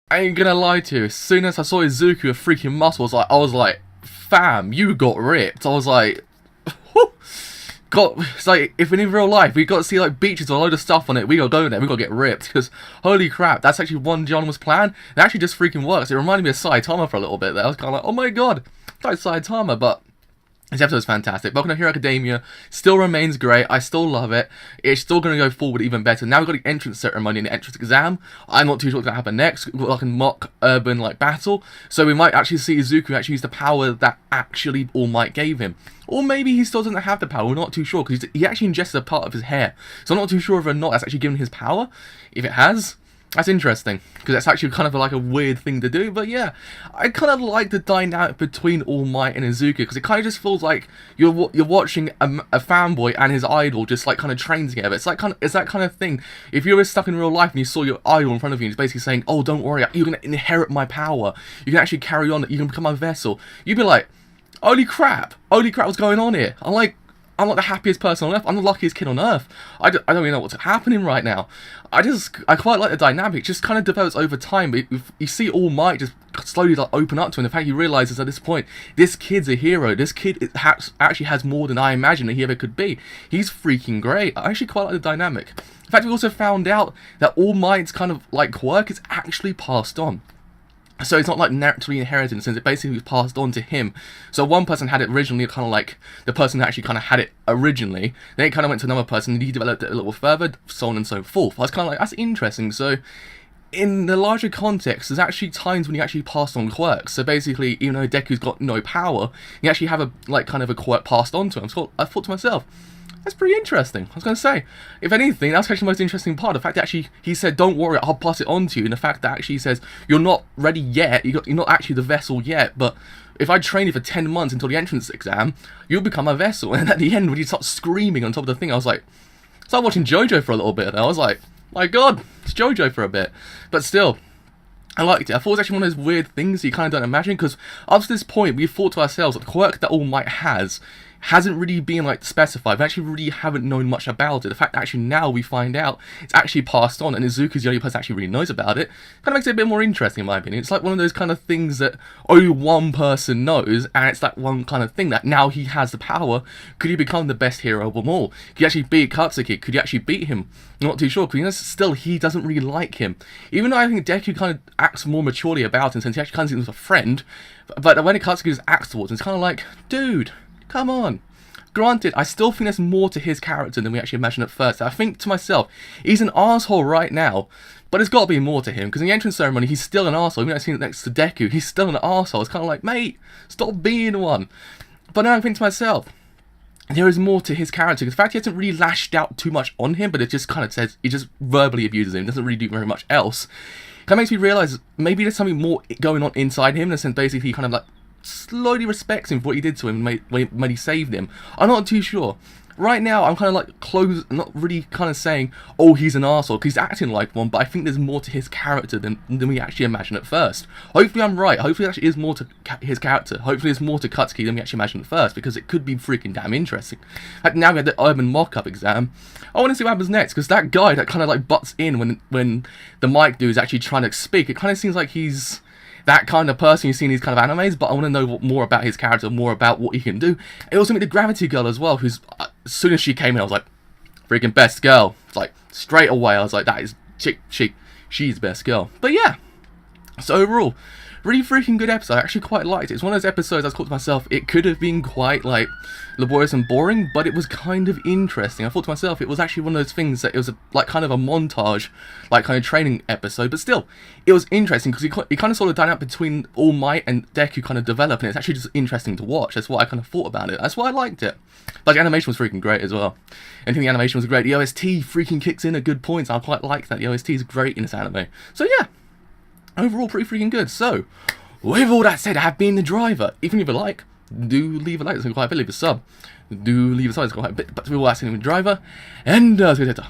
I ain't gonna lie to you, as soon as I saw Izuku with freaking muscles, I was like, fam, you got ripped. I was like, God, it's like, if in real life, we got to see like beaches with a load of stuff on it, we gotta go there, we gotta get ripped, because holy crap, that's actually one Gianma's plan. It actually just freaking works. It reminded me of Saitama for a little bit there. I was kind of like, oh my god, it's like Saitama, but this episode is fantastic. Boku no Hero Academia still remains great. I still love it. It's still going to go forward even better. Now we've got the entrance ceremony and the entrance exam. I'm not too sure what's going to happen next. We've got like a mock urban like battle. So we might actually see Izuku actually use the power that actually All Might gave him. Or maybe he still doesn't have the power. We're not too sure because he actually ingested a part of his hair. So I'm not too sure if or not that's actually given his power. If it has, that's interesting, because that's actually kind of like a weird thing to do, but yeah, I kind of like the dynamic between All Might and Izuku, because it kind of just feels like you're watching a fanboy and his idol just like kind of train together. It's like it's that kind of thing. If you were stuck in real life and you saw your idol in front of you and he's basically saying, oh, don't worry, you're going to inherit my power, you can actually carry on, you can become my vessel, you'd be like, holy crap, what's going on here? I'm not the happiest person on earth. I'm the luckiest kid on earth. I don't even know what's happening right now. I quite like the dynamic. It just kind of develops over time. But you see All Might just slowly like open up to him. In fact, he realizes at this point, this kid's a hero. This kid actually has more than I imagined he ever could be. He's freaking great. I actually quite like the dynamic. In fact, we also found out that All Might's kind of like quirk is actually passed on. So it's not like naturally inherited, since it basically was passed on to him. So one person had it originally, kind of like the person that actually kind of had it originally. Then it kind of went to another person, and he developed it a little further, so on and so forth. I was kind of like, that's interesting. So in the larger context, there's actually times when you actually pass on quirks. So basically, even though Deku's got no power, you actually have a quirk passed on to him. So I thought to myself, that's pretty interesting. I was going to say, if anything, that's actually the most interesting part. The fact that actually he said, don't worry, I'll pass it on to you. And the fact that actually he says, you're not ready yet, you're not actually the vessel yet, but if I train you for 10 months until the entrance exam, you'll become a vessel. And at the end, when you start screaming on top of the thing, I was like, I started watching JoJo for a little bit, and I was like, my god, it's JoJo for a bit. But still, I liked it. I thought it was actually one of those weird things you kind of don't imagine, because up to this point, we've thought to ourselves that the quirk that All Might hasn't really been like specified. We actually really haven't known much about it. The fact that actually now we find out it's actually passed on, and Izuku's the only person that actually really knows about it, kind of makes it a bit more interesting in my opinion. It's like one of those kind of things that only one person knows, and it's that one kind of thing that now he has the power. Could he become the best hero of them all? Could he actually beat Katsuki? Could he actually beat him? I'm not too sure, because still he doesn't really like him. Even though I think Deku kind of acts more maturely about him, since he actually kind of seems like a friend, but when Katsuki just acts towards him, it's kind of like, dude, come on. Granted, I still think there's more to his character than we actually imagined at first. I think to myself, he's an asshole right now, but there's got to be more to him, because in the entrance ceremony, he's still an asshole. Even though I've seen it next to Deku, he's still an asshole. It's kind of like, mate, stop being one. But now I think to myself, there is more to his character. In fact, he hasn't really lashed out too much on him, but it just kind of says, he just verbally abuses him, doesn't really do very much else. Kind of makes me realise maybe there's something more going on inside him, in the sense basically he kind of like slowly respects him for what he did to him when he saved him. I'm not too sure. Right now, I'm kind of like not really kind of saying, oh, he's an arsehole, because he's acting like one, but I think there's more to his character than we actually imagine at first. Hopefully I'm right. Hopefully there actually is more to his character. Hopefully there's more to Katsuki than we actually imagined at first, because it could be freaking damn interesting. In fact, now we had the urban mock-up exam. I want to see what happens next, because that guy that kind of like butts in when the mic dude is actually trying to speak, it kind of seems like he's that kind of person you see in these kind of animes, but I want to know more about his character, more about what he can do. And also meet the Gravity Girl as well, who's, as soon as she came in, I was like, freaking best girl. It's like, straight away, I was like, that is, she's best girl. But yeah, so overall, really freaking good episode. I actually quite liked it. It's one of those episodes I thought to myself, it could have been quite like laborious and boring, but it was kind of interesting. I thought to myself, it was actually one of those things that it was like kind of a montage, like kind of training episode, but still, it was interesting because you kind of saw the dynamic between All Might and Deku kind of develop, and it's actually just interesting to watch. That's what I kind of thought about it. That's why I liked it. Like, the animation was freaking great as well. I think the animation was great. The OST freaking kicks in at good points. I quite like that. The OST is great in this anime. So yeah, overall pretty freaking good. So, with all that said, I have been the driver. If you leave a like, do leave a like, it's quite a bit. Leave a sub, do leave a sub, it's quite a bit. But with all that said, I'm the driver, and see you later.